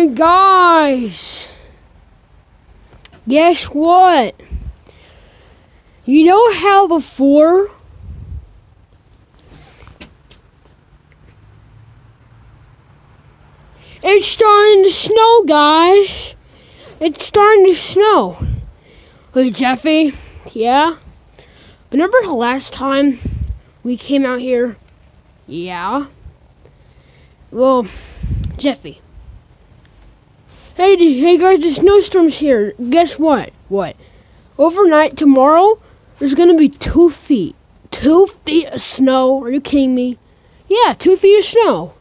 Hey guys, guess what? You know how before it's starting to snow, guys? It's starting to snow. Hey Jeffy, yeah? Remember the last time we came out here? Yeah? Well, Jeffy. Hey guys, the snowstorm's here. Guess what? What? Overnight tomorrow, there's gonna be 2 feet. 2 feet of snow. Are you kidding me? Yeah, 2 feet of snow.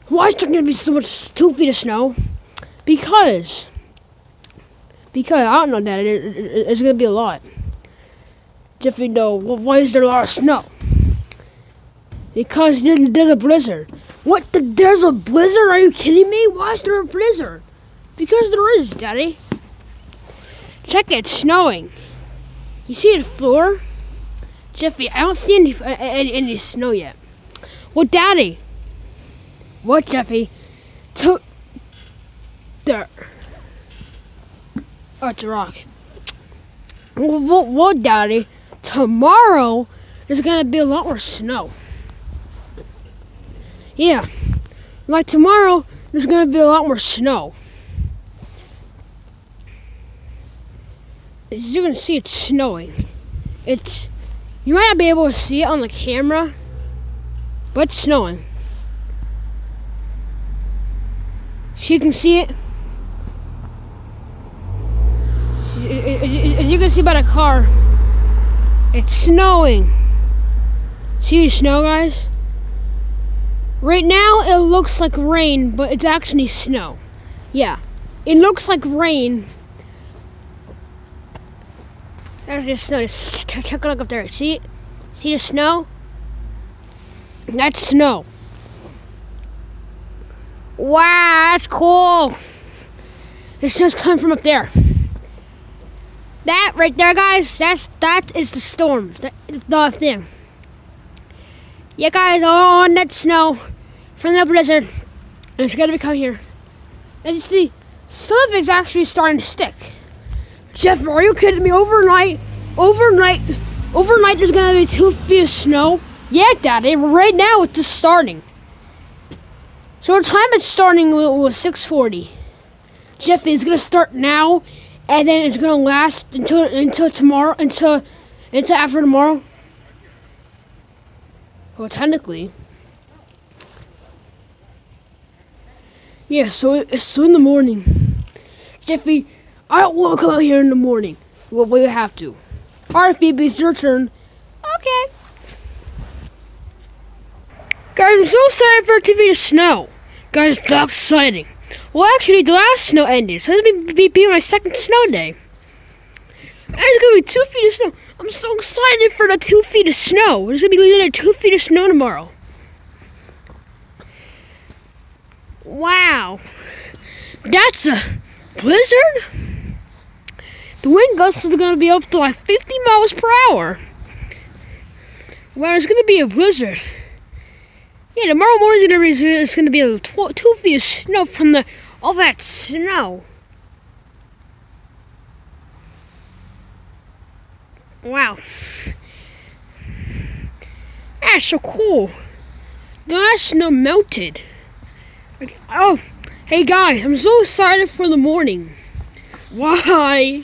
Why is there gonna be so much 2 feet of snow? Because I don't know, Dad. It's gonna be a lot. Jeffy, no. Why is there a lot of snow? Because there's a blizzard. What? There's a blizzard? Are you kidding me? Why is there a blizzard? Because there is, Daddy. Check it, it's snowing. You see the floor? Jeffy, I don't see any snow yet. Well, Daddy. What, Jeffy? There. Oh, it's a rock. Well, Daddy, tomorrow there's gonna be a lot more snow. Yeah, like tomorrow there's gonna be a lot more snow. As you can see, it's snowing. You might not be able to see it on the camera, but it's snowing. So you can see it. As you can see by the car, it's snowing. See the snow, guys? Right now, it looks like rain, but it's actually snow. Yeah, it looks like rain. There's the snow. Just check a look up there. See it? See the snow? That's snow. Wow, that's cool. The snow's coming from up there. That right there, guys, that is the storm, the thing. Yeah, guys, all on that snow from the blizzard, and it's gonna be coming here. As you see, some of it's actually starting to stick. Jeff, are you kidding me? Overnight, there's gonna be 2 feet of snow. Yeah, Daddy, right now it's just starting. So the time it's starting was 6:40. Jeff, it's gonna start now, and then it's gonna last until tomorrow, until after tomorrow. Well, technically. Yeah, so in the morning. Jeffy, I don't want to come out here in the morning. Well, we have to. Alright, Phoebe, it's your turn. Okay. Guys, I'm so excited for 2 feet of snow. Guys, that's exciting. Well, actually, the last snow ended, so it's going to be my second snow day. And it's going to be 2 feet of snow. I'm so excited for the 2 feet of snow. There's going to be literally 2 feet of snow tomorrow. Wow. That's a blizzard? The wind gusts are going to be up to like 50 miles per hour. Wow, it's going to be a blizzard. Yeah, tomorrow morning it's going to be 2 feet of snow from all that snow. Wow. That's so cool. The last snow melted. Oh, hey guys, I'm so excited for the morning. Why?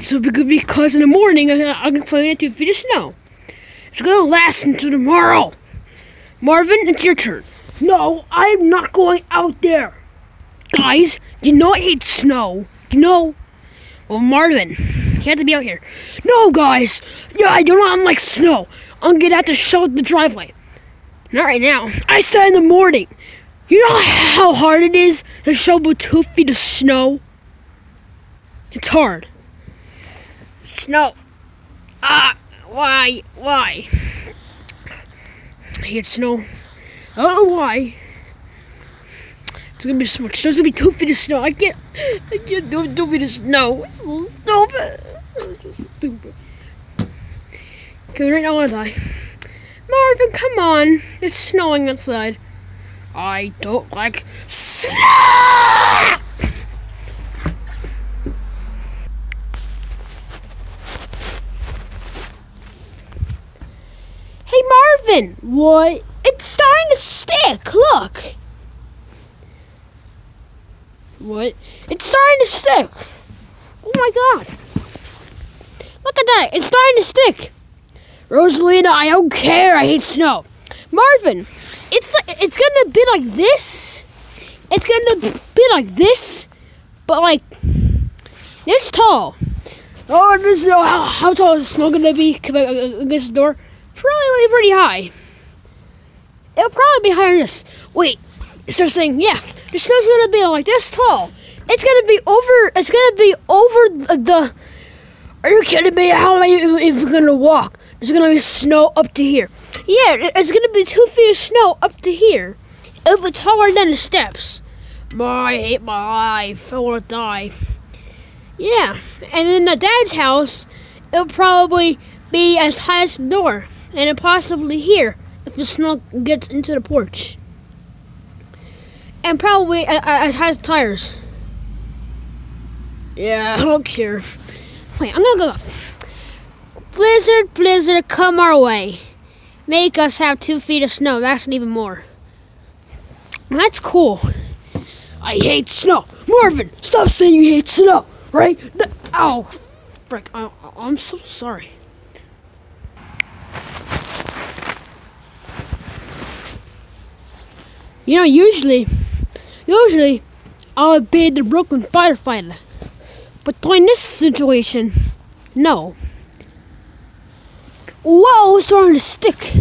So because in the morning I'm going to play 2 feet of snow. It's going to last until tomorrow. Marvin, it's your turn. No, I'm not going out there. Guys, you know I hate snow. You know. Well, Marvin, you have to be out here. No, guys. Yeah, I do not like snow. I'm going to have to shovel the driveway. Not right now. I said in the morning. You know how hard it is to shovel 2 feet of snow? It's hard. Snow. Why? I hate snow. I don't know why. It's gonna be so much. There's gonna be 2 feet of snow. I can't do 2 feet of snow. It's so stupid. It's just stupid. Okay, right now I wanna die. Marvin, come on. It's snowing outside. I don't like snow! Marvin, what? It's starting to stick. Look. What? It's starting to stick. Oh my god. Look at that. It's starting to stick. Rosalina, I don't care. I hate snow. Marvin, it's gonna be like this. It's gonna be like this, but like this tall. Oh, this is how tall is the snow gonna be against the door? Probably pretty high. It'll probably be higher than this. Wait, it starts saying, yeah, the snow's gonna be like this tall. It's gonna be over the. Are you kidding me? How am I even gonna walk? There's gonna be snow up to here. Yeah, it's gonna be 2 feet of snow up to here. It'll be taller than the steps. I hate my life. I wanna die. Yeah, and in the dad's house, it'll probably be as high as the door, and possibly here if the snow gets into the porch, and probably as high as the tires. Yeah, I don't care. Wait, I'm gonna go. Blizzard, come our way. Make us have 2 feet of snow. Actually, even more. That's cool. I hate snow. Marvin, stop saying you hate snow. Right? Ow! Frick! I'm so sorry. You know, usually, I'll obey the Brooklyn firefighter, but during this situation, no. Whoa! It's starting to stick.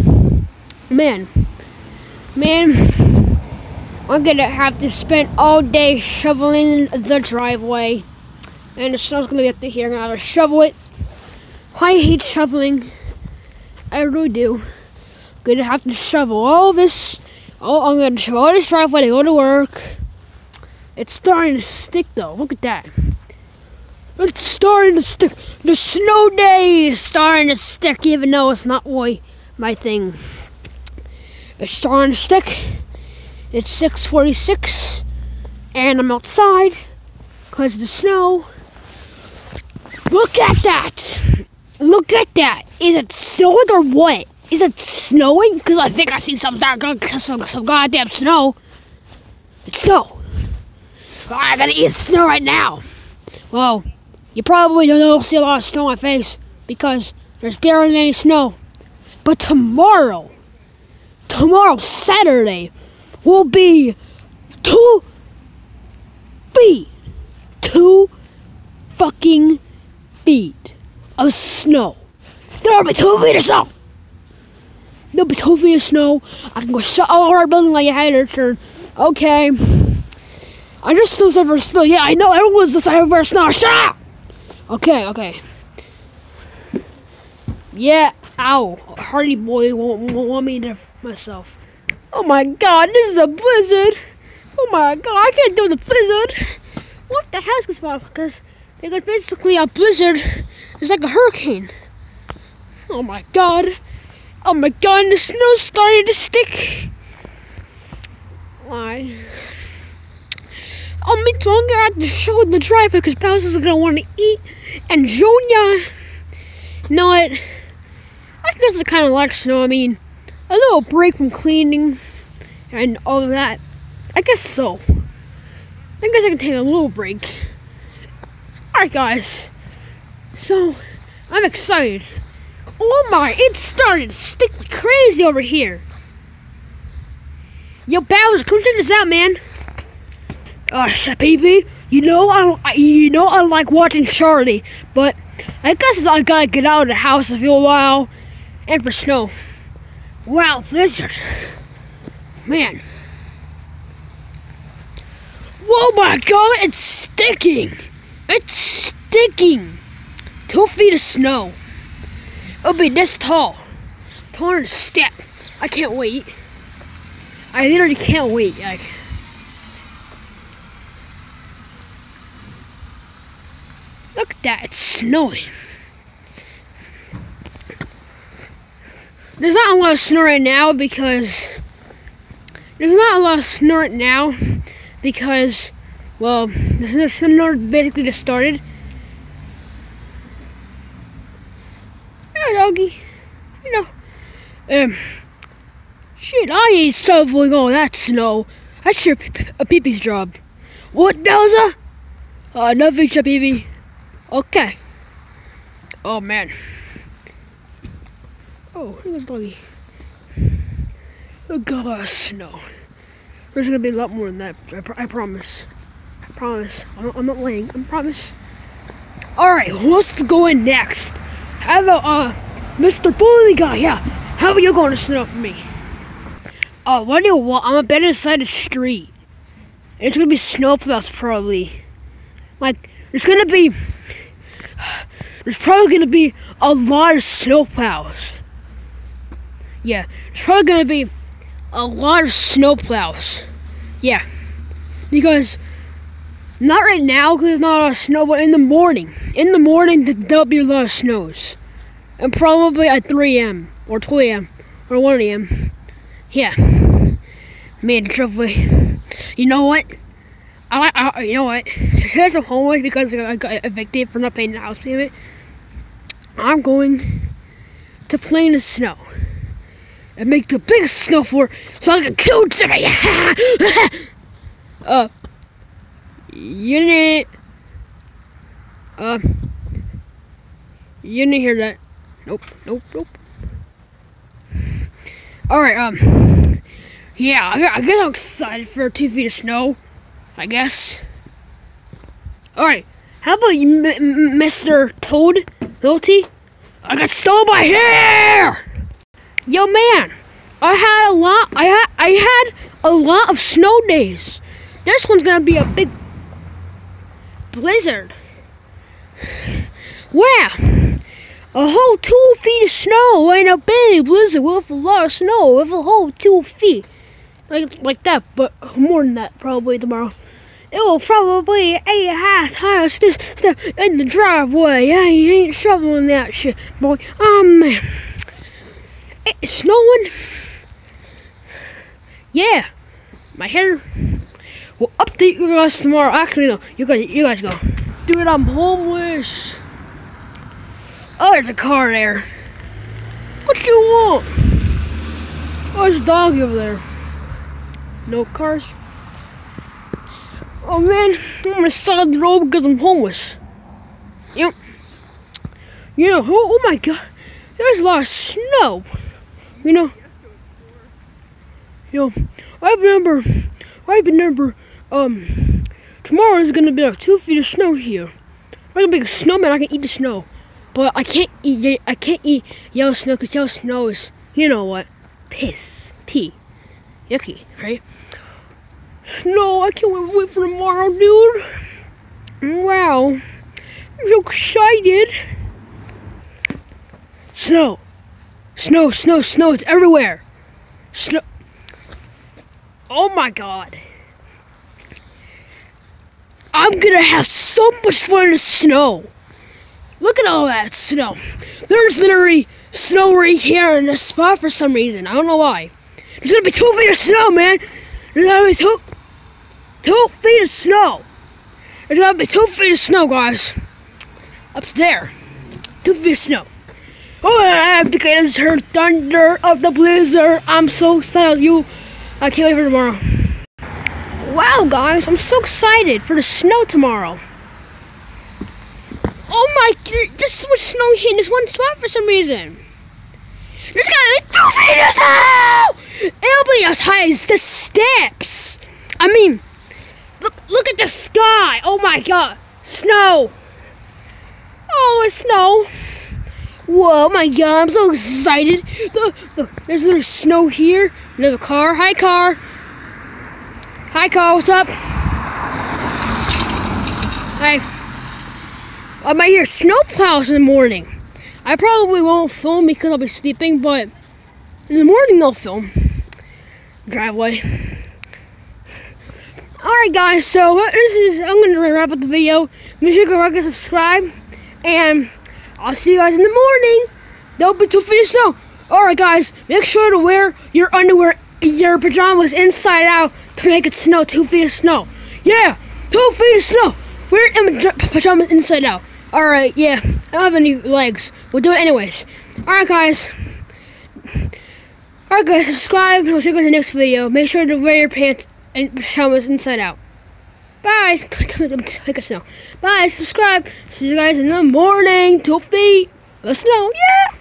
Man, I'm gonna have to spend all day shoveling the driveway. And the snow's gonna be up to here. I'm gonna have to shovel it. I hate shoveling. I really do. Gonna have to shovel all this. Oh, I'm gonna shovel all this driveway to go to work. It's starting to stick though. Look at that. It's starting to stick. The Snowday is starting to stick, even though it's not really my thing. It's starting to stick. It's 6:46, and I'm outside because of the snow. Look at that! Look at that! Is it snowing or what? Is it snowing? Because I think I see some goddamn snow. It's snow. Oh, I gotta eat snow right now. Well, you probably don't see a lot of snow on my face because there's barely any snow. But tomorrow, Saturday, will be 2 feet. 2 fucking feet of snow. There'll be 2 feet of snow. There'll be 2 feet of snow. I can go shut all our building like a hater turn. Okay. I just still suffer snow. Yeah, I know everyone's the side for snow. Shut up! Okay. Yeah, ow. Hardy boy won't want me to myself. Oh my god, this is a blizzard. Oh my god, I can't do the blizzard. What the hell is this for? Because basically a blizzard is like a hurricane. Oh my god, and the snow's starting to stick. Why? Me too, I'm gonna have to show the driver because Bowser's gonna want to eat. And Junior, you know what? I guess I kind of like snow. I mean, a little break from cleaning and all of that. I guess so. I guess I can take a little break. Alright guys, so I'm excited. Oh my, it started to stick like crazy over here. Yo Bowser, come check this out, man. PV, you know I like watching Charlie, but I guess I gotta get out of the house for a while and for snow. Wow, blizzard. Man. Whoa my god, it's sticking. It's sticking. 2 feet of snow. It'll be this tall. Taller than a step. I can't wait. I literally can't wait. Like, look at that, it's snowing. There's not a lot of snow right now because well, the snow basically just started. Hello, doggy. Shit, I ain't shoveling all that snow. That's your Pee-Pee's job. What, Bowser? Nothing, Pee-Pee. Okay. Oh, man. Oh, here's doggy. Oh, God, snow. There's gonna be a lot more than that. I promise. I promise. I'm not lying. I promise. Alright, who wants to go in next? How about, Mr. Bully Guy? Yeah. How about you going to snow for me? What do you want? I'm a bed inside the street. It's gonna be snowplows probably. Like, there's probably gonna be a lot of snowplows. Yeah, there's probably gonna be a lot of snowplows. Yeah, because not right now because there's not a lot of snow, but in the morning. In the morning, there'll be a lot of snows, and probably at 3 a.m. or 2 a.m. or 1 a.m. Yeah, man, truthfully, you know what? You know what? Here's some homework because I got evicted for not paying the house payment. I'm going to play in the snow and make the biggest snow fort so I can kill Jimmy. You didn't hear that. Nope. Alright, yeah, I guess I'm excited for 2 feet of snow, I guess. Alright, how about you, Mr. Toad? Guilty? I got stolen by hair! Yo, man, I had a lot of snow days. This one's gonna be a big blizzard. Wow, a whole 2 feet of snow and a big blizzard with a lot of snow with a whole 2 feet. Like that, but more than that probably tomorrow. It will probably have this stuff in the driveway. I ain't shoveling that shit, boy. Oh, man. It's snowing. Yeah. My hair. We'll update you guys tomorrow. Actually, no. You guys go. Dude, I'm homeless. Oh, there's a car there. What you want? Oh, there's a dog over there. No cars. Oh man, I'm on the side of the road because I'm homeless. Yep. You know, oh my god, there's a lot of snow. You know, I remember, tomorrow is gonna be like 2 feet of snow here. I'm gonna be a snowman. I can eat the snow, but I can't eat yellow snow because yellow snow is, you know what, pee, yucky, right? Snow, I can't wait for tomorrow, dude. Wow. I'm so excited. Snow. It's everywhere. Snow. Oh my god. I'm gonna have so much fun in the snow. Look at all that snow. There's literally snow right here in this spot for some reason. I don't know why. There's gonna be 2 feet of snow, man. There's gonna be 2 feet of snow. There's gonna be 2 feet of snow, guys. Up there. 2 feet of snow. Oh, I have to get this heard thunder of the blizzard. I'm so excited. I can't wait for tomorrow. Wow, guys, I'm so excited for the snow tomorrow. Oh my, there's so much snow here in this one spot for some reason. There's gonna be 2 feet of snow! It'll be as high as the steps. I mean, look at the sky. Oh my god. Snow. Oh, it's snow. Whoa, oh my god, I'm so excited. Look, there's a little snow here. Another car. Hi, car. Hi, car, what's up? Hi. I might hear snowplows in the morning. I probably won't film because I'll be sleeping, but in the morning I'll film. Driveway. Alright guys, so I'm going to wrap up the video. Make sure you go like and subscribe. And I'll see you guys in the morning. There'll be 2 feet of snow. Alright guys, make sure to wear your underwear, your pajamas inside out to make it snow. 2 feet of snow. Yeah, 2 feet of snow. Wear your pajamas inside out. Alright, yeah, I don't have any legs. We'll do it anyways. Alright guys. Alright guys, subscribe and I'll see you guys in the next video. Make sure to wear your pants and pajamas inside out. Bye. Take a snow. Bye. Subscribe. See you guys in the morning. 2 feet. The snow. Yeah.